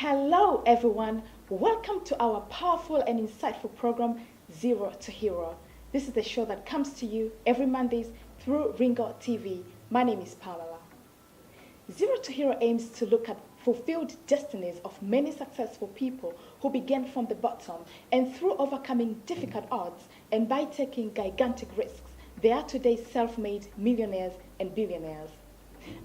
Hello, everyone. Welcome to our powerful and insightful program, Zero to Hero. This is the show that comes to you every Mondays through RINGO TV. My name is Pamela. Zero to Hero aims to look at fulfilled destinies of many successful people who began from the bottom, and through overcoming difficult odds and by taking gigantic risks, they are today self-made millionaires and billionaires.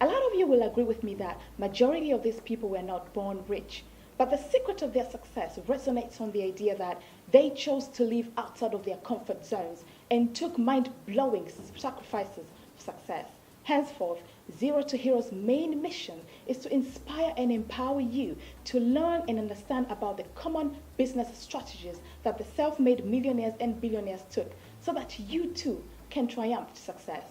A lot of you will agree with me that majority of these people were not born rich, but the secret of their success resonates on the idea that they chose to live outside of their comfort zones and took mind-blowing sacrifices for success. Henceforth, Zero to Hero's main mission is to inspire and empower you to learn and understand about the common business strategies that the self-made millionaires and billionaires took so that you too can triumph to success.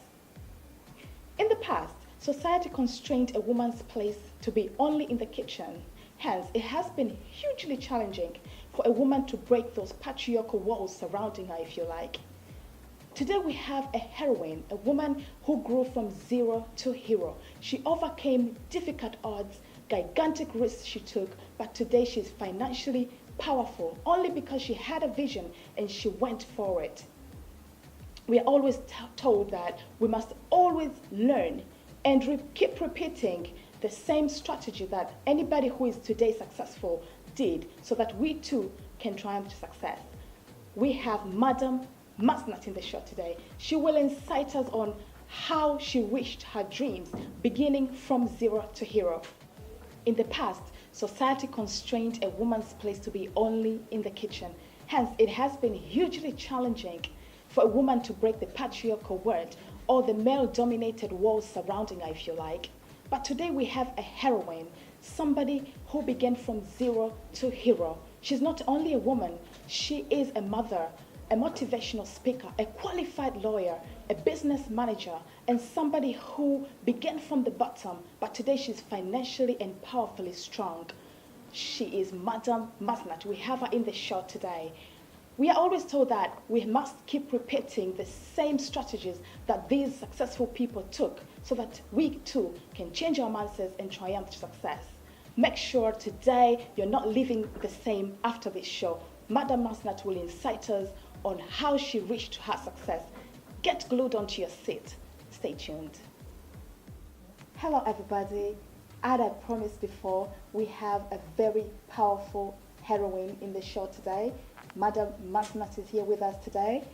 In the past, society constrained a woman's place to be only in the kitchen. Hence, it has been hugely challenging for a woman to break those patriarchal walls surrounding her, if you like. Today we have a heroine, a woman who grew from zero to hero. She overcame difficult odds, gigantic risks she took, but today she's financially powerful only because she had a vision and she went for it. We are always told that we must always learn and keep repeating the same strategy that anybody who is today successful did so that we too can triumph to success. We have Madam Masnat in the show today. She will incite us on how she reached her dreams, beginning from zero to hero. In the past, society constrained a woman's place to be only in the kitchen. Hence, it has been hugely challenging for a woman to break the patriarchal world or the male-dominated walls surrounding her, if you like. But today we have a heroine, somebody who began from zero to hero. She's not only a woman, she is a mother, a motivational speaker, a qualified lawyer, a business manager, and somebody who began from the bottom, but today she's financially and powerfully strong. She is Madam Masnat. We have her in the show today. We are always told that we must keep repeating the same strategies that these successful people took so that we too can change our mindsets and triumph to success. Make sure today you're not living the same after this show. Madam Masnat will incite us on how she reached her success. Get glued onto your seat. Stay tuned. Hello everybody. As I promised before, we have a very powerful heroine in the show today. Madam Masnat is here with us today.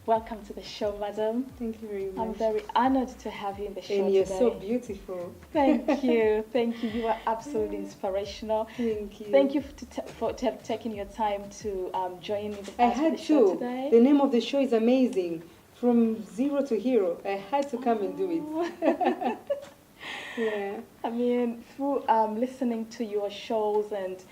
Welcome to the show, Madam. Thank you very much. I'm very honored to have you in the show today. And you're so beautiful. Thank you. Thank you. You are absolutely inspirational. Thank you. Thank you for have taken your time to join me I had the show to. today. The name of the show is amazing. From zero to hero. I had to come and do it. Yeah. I mean, through listening to your shows and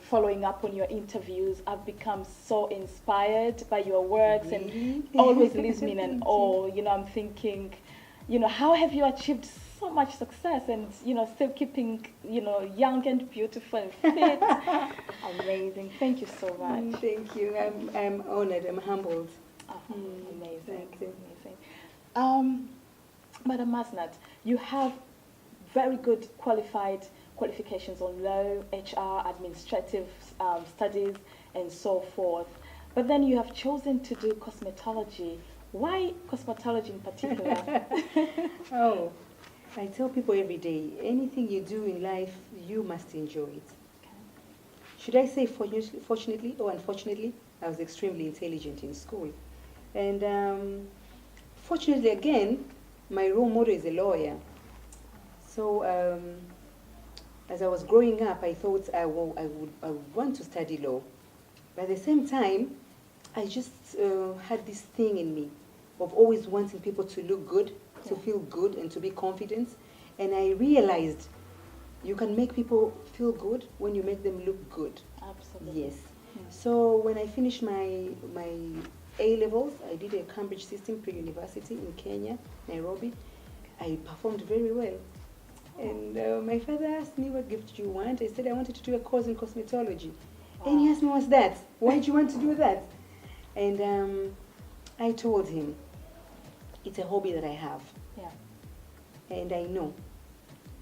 following up on your interviews, I've become so inspired by your works and always leaves me in an awe. I'm thinking, how have you achieved so much success and, still keeping, young and beautiful and fit? Amazing. Thank you so much. Thank you. I'm honored. I'm humbled. Oh, amazing. Thank you. Amazing. Madam Masnat, you have very good qualifications on law, HR, administrative studies, and so forth. But then you have chosen to do cosmetology. Why cosmetology in particular? Oh, I tell people every day, anything you do in life, you must enjoy it. Okay. Should I say fortunately or unfortunately, I was extremely intelligent in school. And fortunately, again, my role model is a lawyer. So as I was growing up, I thought I would want to study law. But at the same time, I just had this thing in me of always wanting people to look good, to feel good, and to be confident. And I realized you can make people feel good when you make them look good. Absolutely. Yes. So when I finished my A-levels, I did a Cambridge system pre-university in Kenya, Nairobi. I performed very well. And my father asked me, what gift do you want? I said, I wanted to do a course in cosmetology. And he asked me, what's that? Why did you want to do that? And I told him, it's a hobby that I have. Yeah. And I know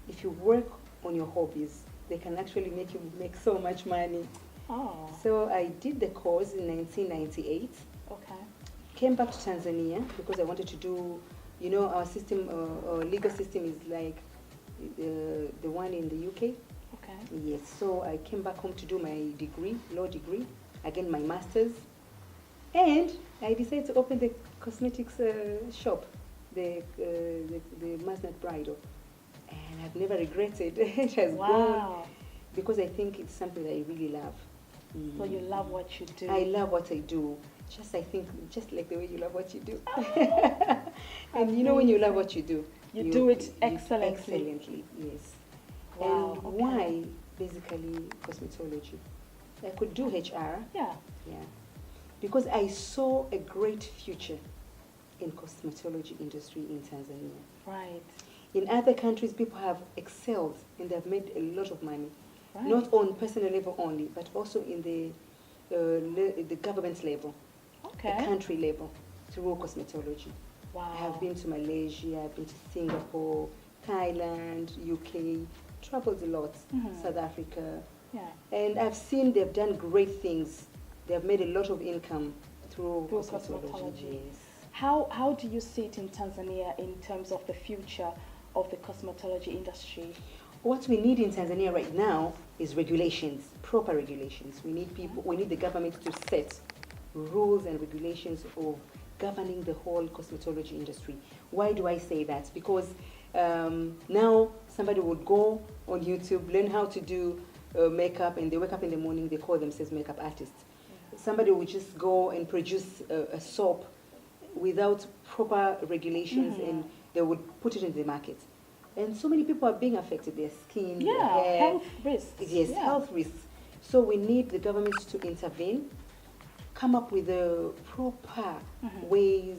if you work on your hobbies, they can actually make you make so much money. Oh, So I did the course in 1998. okay. Came back to Tanzania because I wanted to do, you know, our system, our legal system is like the one in the UK. Okay. Yes, so I came back home to do my degree, law degree, again my master's, and I decided to open the cosmetics shop, the Masnet Bridal, and I've never regretted. It has grown Wow. because I think it's something that I really love. So you love what you do. I love what I do. I think, just like the way you love what you do. And you know, when you love what you do, You do it excellently. Excellently, yes. Wow, And okay. why, basically, cosmetology? I could do HR, Yeah. yeah, because I saw a great future in cosmetology industry in Tanzania. Right. In other countries, people have excelled and they've made a lot of money, Right. not on personal level only, but also in the government level, Okay. the country level, through cosmetology. Wow. I have been to Malaysia, I've been to Singapore, Thailand, UK, traveled a lot, Mhm. South Africa, Yeah. and I've seen they've done great things. They've made a lot of income through Through cosmetology. cosmetology. Yes. How do you see it in Tanzania in terms of the future of the cosmetology industry? What we need in Tanzania right now is regulations, proper regulations. We need people, we need the government to set rules and regulations of governing the whole cosmetology industry. Why do I say that? Because now somebody would go on YouTube, learn how to do makeup, and they wake up in the morning, they call themselves makeup artists. Somebody would just go and produce a soap without proper regulations, and they would put it in the market. And so many people are being affected, their skin, their Yeah, hair. health risks. Yes, Yeah. health risks. So we need the government to intervene, come up with the proper ways,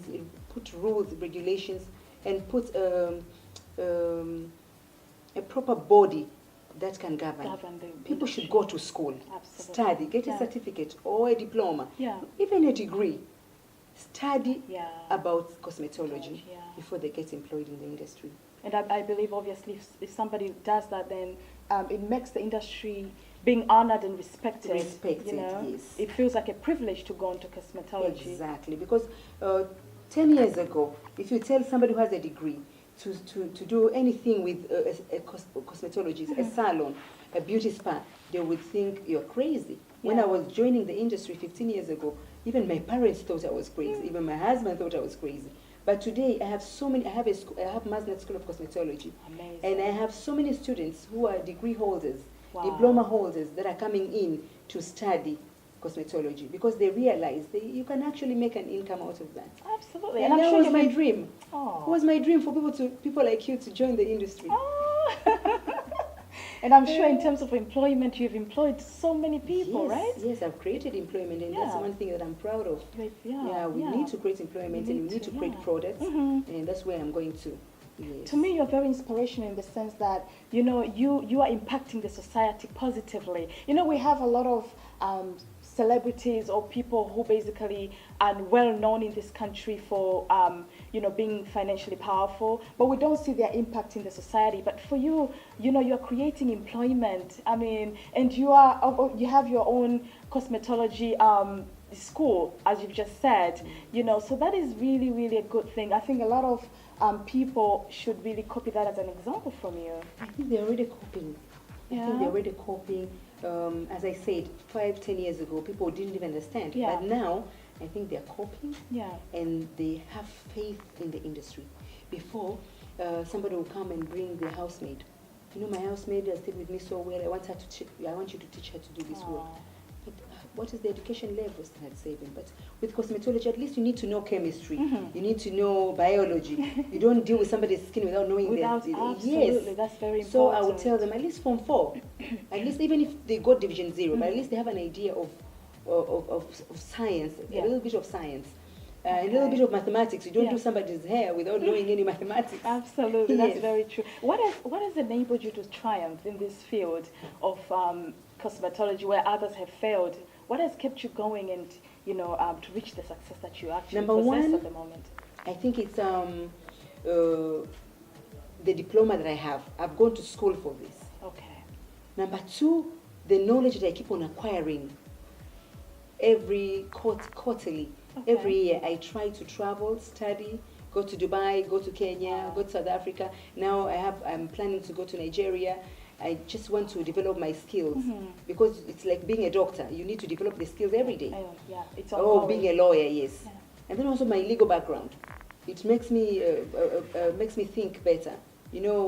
put rules, regulations, and put a proper body that can govern. People should go to school, Absolutely. study, get a Yeah. certificate or a diploma, Yeah. even a degree. Study Yeah. about cosmetology Yeah. before they get employed in the industry. And I believe, obviously, if somebody does that, then it makes the industry being honored and respected. Respected, you know? yes. It feels like a privilege to go into cosmetology. Exactly, because 10 years ago, if you tell somebody who has a degree to do anything with a cosmetologist, a salon, a beauty spa, they would think you're crazy. When I Yeah. was joining the industry 15 years ago, even my parents thought I was crazy. Even my husband thought I was crazy. But today, I have so many. I have Masnet School of Cosmetology, Amazing. and I have so many students who are degree holders, Wow. diploma holders that are coming in to study cosmetology because they realize you can actually make an income out of that. Absolutely. And I'm that sure was you my made- dream. Oh. It was my dream for people like you to join the industry. Oh. And I'm sure in terms of employment, you've employed so many people, Yes, right? yes, I've created employment, and that's Yeah. one thing that I'm proud of. Great, yeah. Yeah, we yeah. need to create employment, We and we need need to to, create yeah. products, Mhm. and that's where I'm going to. Yes. To me, you're very inspirational in the sense that, you know, you are impacting the society positively. You know, we have a lot of celebrities or people who basically are well known in this country for, you know, being financially powerful, but we don't see their impact in the society. But for you, you know, you're creating employment. I mean, and you have your own cosmetology school, as you've just said, you know, so that is really, really a good thing. I think a lot of people should really copy that as an example from you. I think they're already coping. I think Yeah. they're already coping. As I said, 5-10 years ago, people didn't even understand. Yeah. But now, I think they're coping, Yeah. and they have faith in the industry. Before, somebody will come and bring their housemaid. You know, my housemaid has stayed with me so well. I want you to teach her to do this work. Aw. But what is the education level? Standard 7. But with cosmetology, at least you need to know chemistry. You need to know biology. You don't deal with somebody's skin without knowing Without, that. absolutely, that's very So important. I would tell them at least Form 4, at least even if they got Division 0, but at least they have an idea of science, Yeah. a little bit of science, a little bit of mathematics. You don't Yeah. do somebody's hair without knowing any mathematics. Absolutely, that's Yes. very true. What has enabled you to triumph in this field of cosmetology where others have failed? What has kept you going and, you know, to reach the success that you actually Number possess one, at the moment? I think it's the diploma that I have. I've gone to school for this. Okay. Number two, the knowledge that I keep on acquiring every quarterly. Okay. Every year I try to travel, study, go to Dubai, go to Kenya, Wow. go to South Africa. Now I'm planning to go to Nigeria. I just want to develop my skills because it's like being a doctor. You need to develop the skills every day. Yeah, it's Oh, ongoing. being a lawyer, yes. Yeah. And then also my legal background. It makes me think better. You know,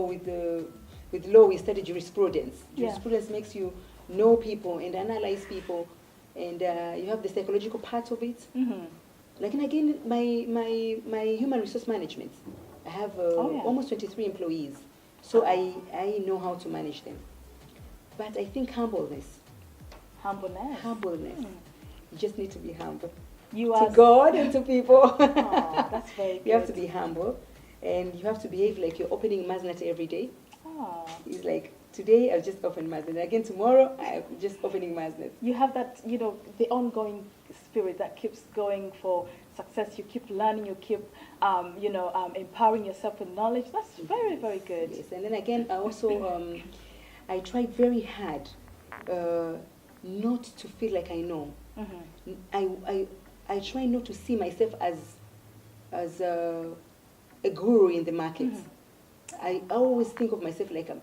with law we study jurisprudence. Yeah. Jurisprudence makes you know people and analyze people, and you have the psychological part of it. Like, and again, my human resource management. I have almost 23 employees, so I know how to manage them. But I think humbleness. Humbleness. You just need to be humble. You To are God and to people. Oh, that's very good. You have to be humble, and you have to behave like you're opening Maznat every day. Oh. It's like, today I'll just open Maznat. Again, tomorrow I'm just opening Maznat. You have that, the ongoing spirit that keeps going for success. You keep learning, you keep, empowering yourself with knowledge. That's very, very good. Yes, and then again, I also, I try very hard not to feel like I know. I try not to see myself as a guru in the market. I always think of myself like I'm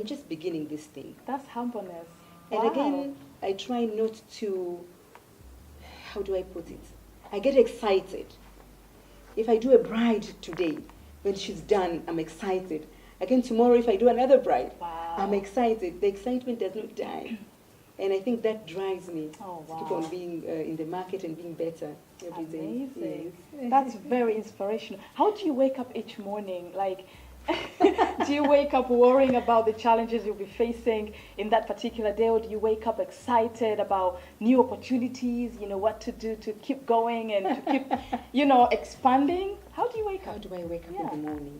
just beginning this thing. That's humbleness. And Wow. again, I try not to, how do I put it? I get excited. If I do a bride today, when she's done, I'm excited. Again, tomorrow, if I do another bride, Wow. I'm excited. The excitement does not die. And I think that drives me Oh, to keep wow. on being in the market and being better every day. Amazing. Yes. That's very inspirational. How do you wake up each morning? Like, do you wake up worrying about the challenges you'll be facing in that particular day, or do you wake up excited about new opportunities, what to do to keep going and to keep, expanding? How do you wake How up? do I wake up Yeah. in the morning?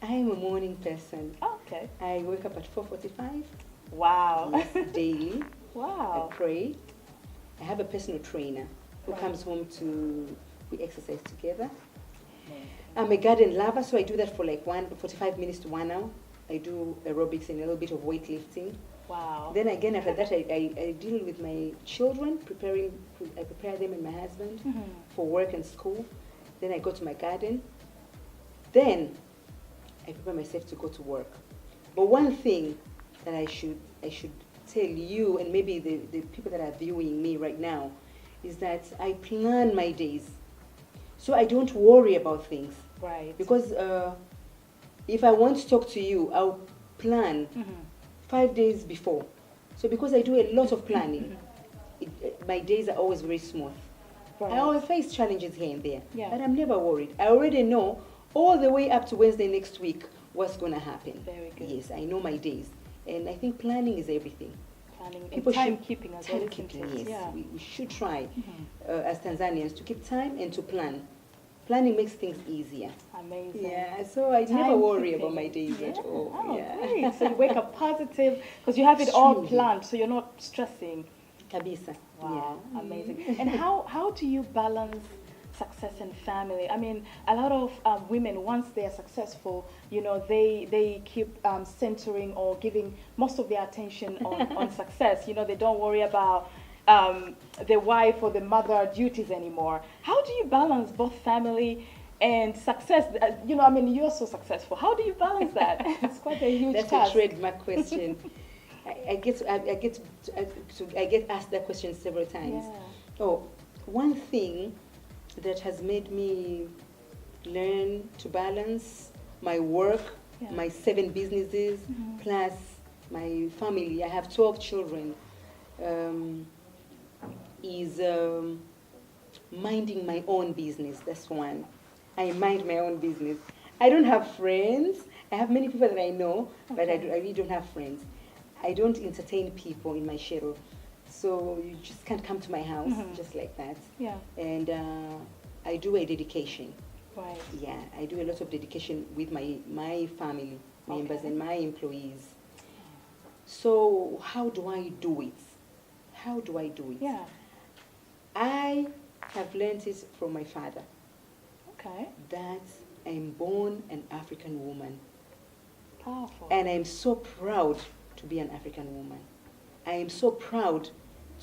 I am a morning person. Oh, okay. I wake up at 4:45 Wow. daily. Wow. I pray. I have a personal trainer who Right. comes home we exercise together. I'm a garden lover, so I do that for like 45 minutes to 1 hour. I do aerobics and a little bit of weightlifting. Wow. Then again, after that, I deal with my children, I prepare them and my husband for work and school. Then I go to my garden. Then I prepare myself to go to work. But one thing that I should tell you, and maybe the people that are viewing me right now, is that I plan my days. So I don't worry about things. Right. Because if I want to talk to you, I'll plan 5 days before. So because I do a lot of planning, my days are always very smooth. Right. I always face challenges here and there, Yeah. but I'm never worried. I already know all the way up to Wednesday next week what's going to happen. Very good. Yes, I know my days. And I think planning is everything. Planning and People should- timekeeping as well. Timekeeping, isn't it? yes. Yeah. We should try, as Tanzanians, to keep time and to plan. Planning makes things easier. Amazing. Yeah, so I never worry about my days Yeah. at all. Oh, Yeah. great. So you wake up positive because you have it all Extremely. planned, so you're not stressing. Kabisa. Wow, Yeah. amazing. And how do you balance success and family? I mean, a lot of women, once they are successful, they keep centering or giving most of their attention on success. They don't worry about the wife or the mother duties anymore. How do you balance both family and success? You're so successful. How do you balance that? It's quite a huge That's task. a trademark question. I get asked that question several times. Yeah. Oh, one thing that has made me learn to balance my work, Yeah. my 7 businesses, plus my family. I have 12 children. Is minding my own business. That's one. I mind my own business. I don't have friends. I have many people that I know, but I really don't have friends. I don't entertain people in my schedule. So you just can't come to my house just like that. Yeah. And I do a dedication. Right. Yeah, I do a lot of dedication with my family members Okay. and my employees. So how do I do it? How do I do it? Yeah. I have learned it from my father, Okay. that I'm born an African woman. Powerful. And I'm so proud to be an African woman. I am so proud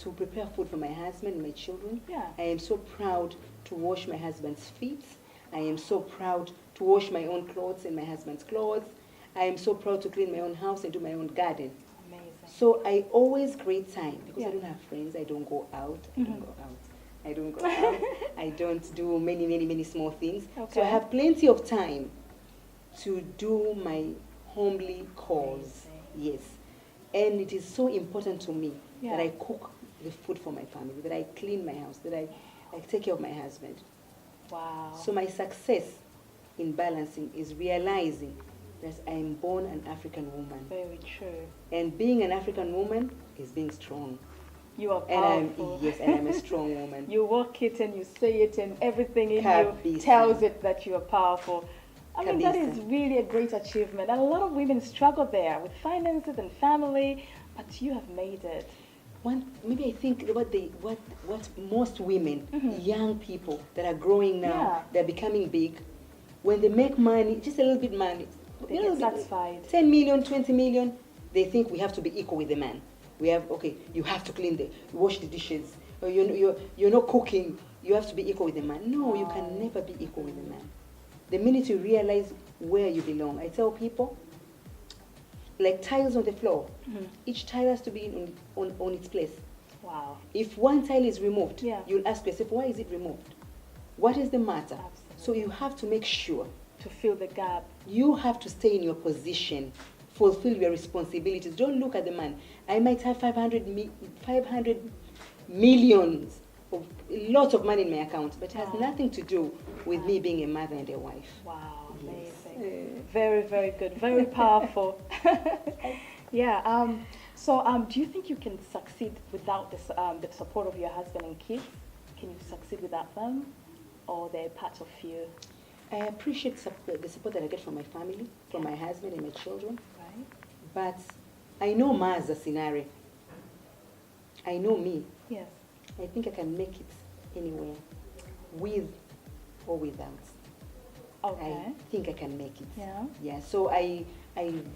to prepare food for my husband and my children. Yeah. I am so proud to wash my husband's feet. I am so proud to wash my own clothes and my husband's clothes. I am so proud to clean my own house and do my own garden. Amazing. So I always create time because Yeah. I don't have friends. I don't go out. I don't go out. I don't do many small things. Okay. So I have plenty of time to do my homely chores. Yes. And it is so important to me that I cook the food for my family, that I clean my house, that I take care of my husband. Wow. So my success in balancing is realizing that I am born an African woman. Very true. And being an African woman is being strong. You are And powerful. I'm a strong woman. You walk it and you say it, and everything in you Kabisa. tells it that you are powerful. I mean, that is Kabisa. really a great achievement. And a lot of women struggle there with finances and family, but you have made it. Maybe I think what most women, young people that are growing now, they're becoming big. When they make money, just a little bit money, They get satisfied. 10 million, 20 million, they think we have to be equal with the man. We have, okay, you have to wash the dishes. Or you're not cooking. You have to be equal with the man. No, you can never be equal with the man. The minute you realize where you belong, I tell people, like tiles on the floor, each tile has to be on its place. Wow. If one tile is removed, Yeah. you'll ask yourself, why is it removed? What is the matter? Absolutely. So you have to make sure. To fill the gap. You have to stay in your position, fulfill your responsibilities. Don't look at the man. I might have 500 millions, of lots of money in my account, but it has nothing to do with me being a mother and a wife. Wow, Yes. amazing. Very, very good. Very powerful. Yeah. Do you think you can succeed without the support of your husband and kids? Can you succeed without them, or they're part of you? I appreciate the support that I get from my family, from my husband and my children. Right. But I know Ma's scenario. I know me. Yes. I think I can make it anywhere, with or without. Okay. I think I can make it. Yeah. Yeah. So I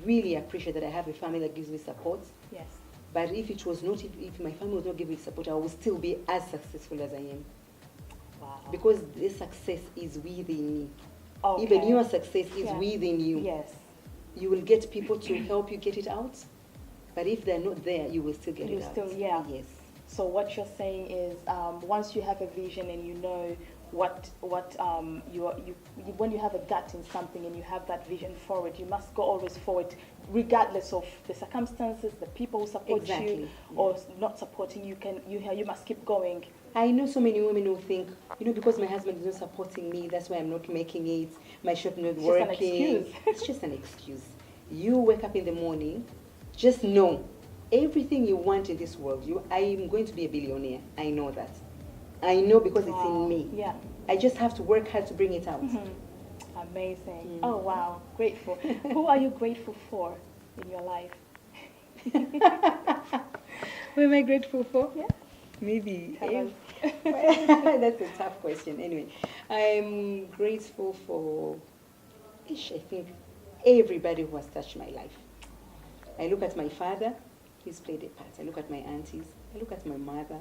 really appreciate that I have a family that gives me support. Yes. But if it was not, if my family was not giving me support, I would still be as successful as I am. Wow. Because the success is within me. Okay. Even your success is Yeah. within you. Yes. You will get people to help you get it out. But if they're not there, you will still get You it out. still, yeah. Yes. So what you're saying is, once you have a vision and you know when you have a gut in something and you have that vision forward, you must go always forward, regardless of the circumstances, the people who support you or not supporting you. You must keep going. I know so many women who think, because my husband is not supporting me, that's why I'm not making it. My shop not working. Just an excuse. It's just an excuse. You wake up in the morning, just know everything you want in this world. I am going to be a billionaire. I know that. I know because it's in me. Yeah. I just have to work hard to bring it out. Amazing. Oh, wow. Grateful. Who are you grateful for in your life? Who am I grateful for? Yeah. Maybe. Tell us. That's a tough question. Anyway, I'm grateful for, I think, everybody who has touched my life. I look at my father, he's played a part. I look at my aunties. I look at my mother.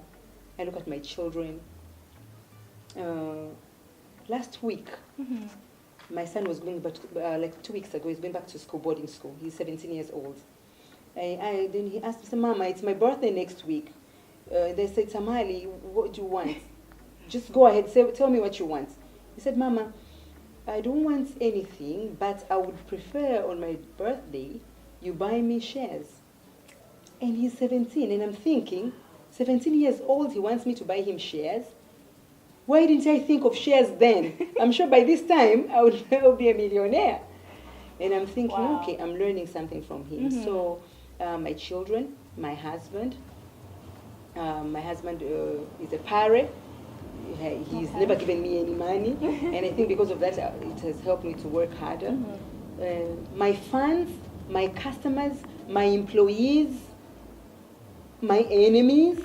I look at my children. Last week, my son was going back, like 2 weeks ago, he's going back to school, boarding school. He's 17 years old. Then he asked me, said, Mama, it's my birthday next week. They said, Tamali, what do you want? Just go ahead, tell me what you want. He said, Mama, I don't want anything, but I would prefer on my birthday, you buy me shares. And he's 17, and I'm thinking, 17 years old, he wants me to buy him shares. Why didn't I think of shares then? I'm sure by this time, I would be a millionaire. And I'm thinking, okay, I'm learning something from him. So my children, my husband is a pirate. He's never given me any money. And I think because of that, it has helped me to work harder. My fans, my customers, my employees, my enemies,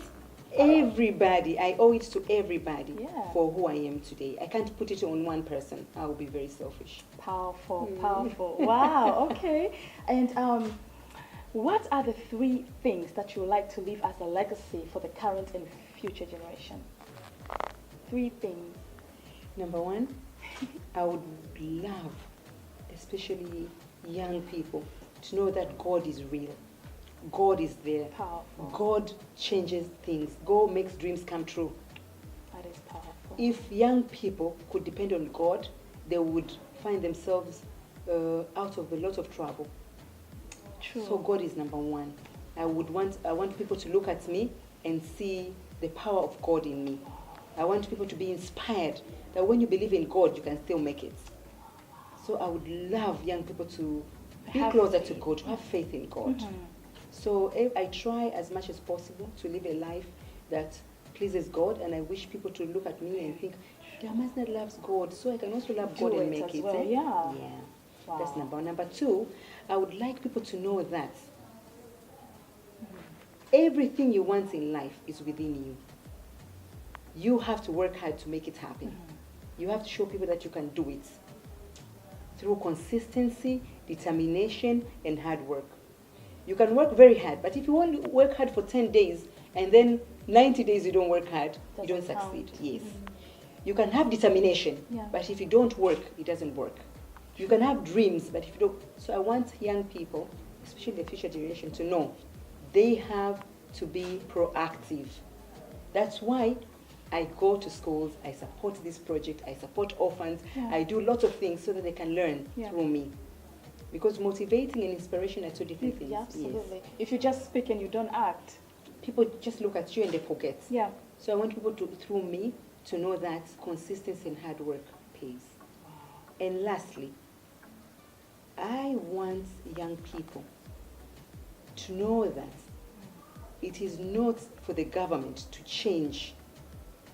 everybody. I owe it to everybody for who I am today. I can't put it on one person. I will be very selfish. Powerful, powerful. Wow, okay. And What are the 3 things that you would like to leave as a legacy for the current and future generation? 3 things. Number 1, I would love, especially young people, to know that God is real. God is there. Powerful. God changes things. God makes dreams come true. That is powerful. If young people could depend on God, they would find themselves out of a lot of trouble. True. So God is number 1. I want people to look at me and see the power of God in me. I want people to be inspired that when you believe in God, you can still make it. So I would love young people to be closer to God, to have faith in God. Mm-hmm. So I try as much as possible to live a life that pleases God, and I wish people to look at me and think, Damasnet loves God, so I can also love God and make it. Well. Yeah. Wow. That's number 1. Number 2, I would like people to know that everything you want in life is within you. You have to work hard to make it happen. You have to show people that you can do it through consistency, determination, and hard work. You can work very hard, but if you only work hard for 10 days and then 90 days you don't work hard, you don't succeed. Yes. You can have determination, but if you don't work, it doesn't work. You can have dreams, but if you don't... So I want young people, especially the future generation, to know they have to be proactive. That's why I go to schools, I support this project, I support orphans, I do lots of things so that they can learn through me. Because motivating and inspiration are 2 different things. Yeah, absolutely. Yes. If you just speak and you don't act, people just look at you and they forget. Yeah. So I want people to, through me, to know that consistency and hard work pays. Wow. And lastly, I want young people to know that it is not for the government to change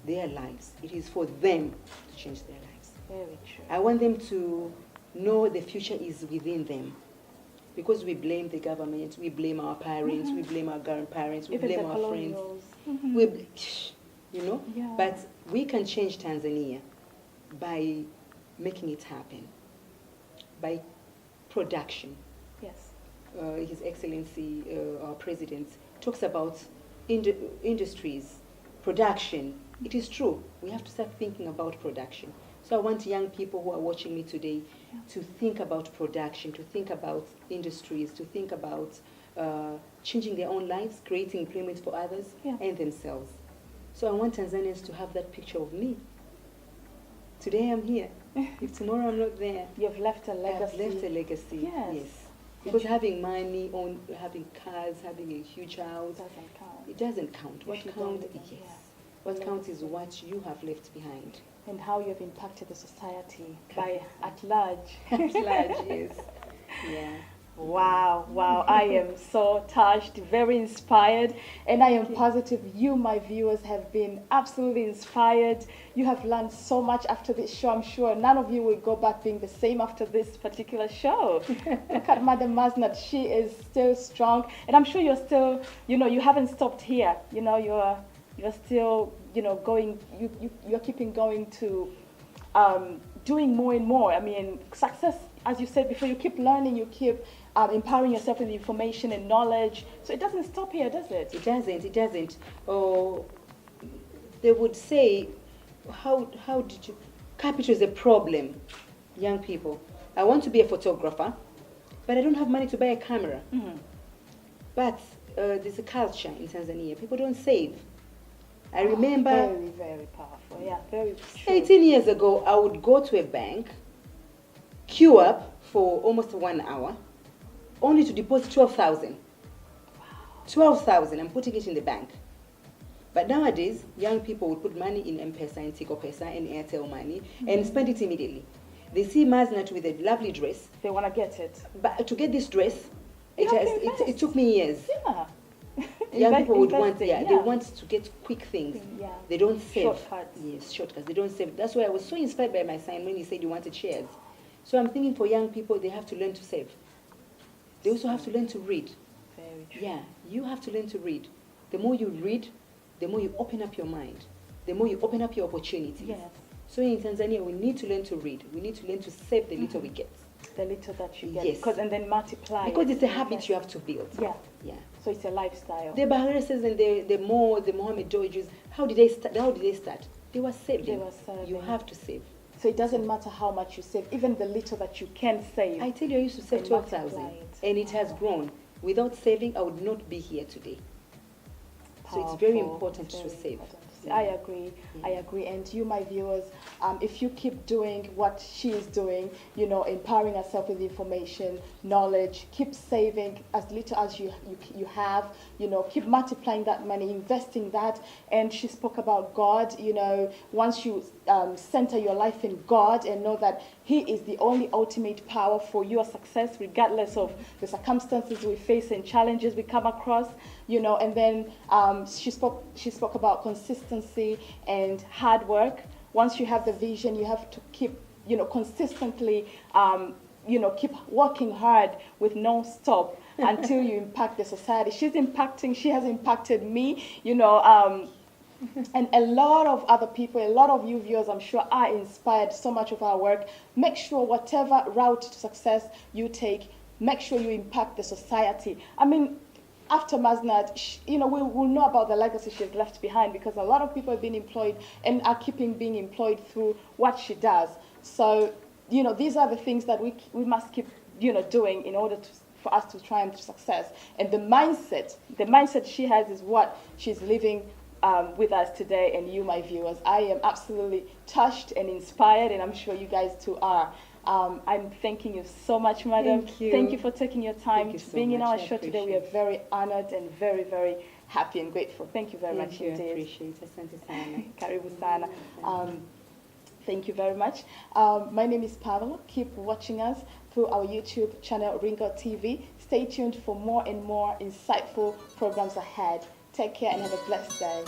their lives. It is for them to change their lives. Very true. I want them to know the future is within them. Because we blame the government, we blame our parents, we blame our grandparents, we Even blame the our colonials. friends. You know? Yeah. But we can change Tanzania by making it happen, by production. Yes. His Excellency, our President, talks about industries, production. It is true. We have to start thinking about production. So I want young people who are watching me today to think about production, to think about industries, to think about changing their own lives, creating employment for others and themselves. So I want Tanzanians to have that picture of me. Today I'm here. If tomorrow I'm not there, You've left a legacy. I've left a legacy. Yes. Because having money, having cars, having a huge house, Doesn't count. it doesn't count. If What you don't counts live is in- yeah. what counts is what you have left behind. And how you've impacted the society by at large. At large, yes. Yeah. Wow, wow. I am so touched, very inspired, and I am positive you, my viewers, have been absolutely inspired. You have learned so much after this show. I'm sure none of you will go back being the same after this particular show. Look at Madam Maznat. She is still strong, and I'm sure you're still, you haven't stopped here. You're still, going, you're keeping going to doing more and more. I mean, success, as you said before, you keep learning, you keep empowering yourself with information and knowledge. So it doesn't stop here, does it? It doesn't. Oh, they would say, how did you... Capital is a problem, young people. I want to be a photographer, but I don't have money to buy a camera. Mm-hmm. But there's a culture in Tanzania. People don't save. I remember... Very, very powerful. Yeah, very true. 18 years ago, I would go to a bank, queue up for almost 1 hour, only to deposit 12,000. Wow. 12,000, I'm putting it in the bank. But nowadays, young people would put money in M-Pesa and Tigo Pesa and Airtel money and spend it immediately. They see Maznat with a lovely dress. They want to get it. But to get this dress, You have to it took me years. Yeah. Young people would want, investing, they want to get quick things. Yeah. They don't save. Shortcuts. Yes, shortcuts. They don't save. That's why I was so inspired by my son when he said he wanted shares. So I'm thinking for young people, they have to learn to save. They also have to learn to read. Very true. Yeah, you have to learn to read. The more you read, the more you open up your mind. The more you open up your opportunities. Yes. So in Tanzania, we need to learn to read. We need to learn to save the little we get. The little that you get. Yes. Because and then multiply. Because it. it's a habit Yes. you have to build. Yeah. Yeah. So it's a lifestyle. The Baharises and the Mohammed Jews, how did they start? They were saving. They were saving. You have to save. So it doesn't matter how much you save, even the little that you can save. I tell you, I used to save And 12,000, multiply it. and it has grown. Without saving, I would not be here today. So it's very Powerful. important Very to save. important to save. I agree. I agree. And you, my viewers, if you keep doing what she is doing, empowering herself with information, knowledge, keep saving as little as you have, keep multiplying that money, investing that. And she spoke about God, once you center your life in God and know that He is the only ultimate power for your success, regardless of the circumstances we face and challenges we come across, and then she spoke about consistency and hard work. Once you have the vision, you have to keep, consistently, keep working hard with no stop until you impact the society. She has impacted me, and a lot of other people, a lot of you viewers, I'm sure, are inspired so much of our work. Make sure whatever route to success you take, make sure you impact the society. I mean, after Maznat, we will know about the legacy she's left behind, because a lot of people have been employed and are keeping being employed through what she does. So, these are the things that we must keep, doing in order for us to triumph to success. And the mindset she has is what she's living with us today, and you, my viewers. I am absolutely touched and inspired, and I'm sure you guys too are. I'm thanking you so much, madam. Thank you. Thank you for taking your time to so being in much. our show today. We are very honored and very, very happy and grateful. Thank you very much I indeed. appreciate it. Asante sana. Karibu sana. Thank you very much. My name is Pamela. Keep watching us through our YouTube channel, RINGO TV. Stay tuned for more and more insightful programs ahead. Take care and have a blessed day.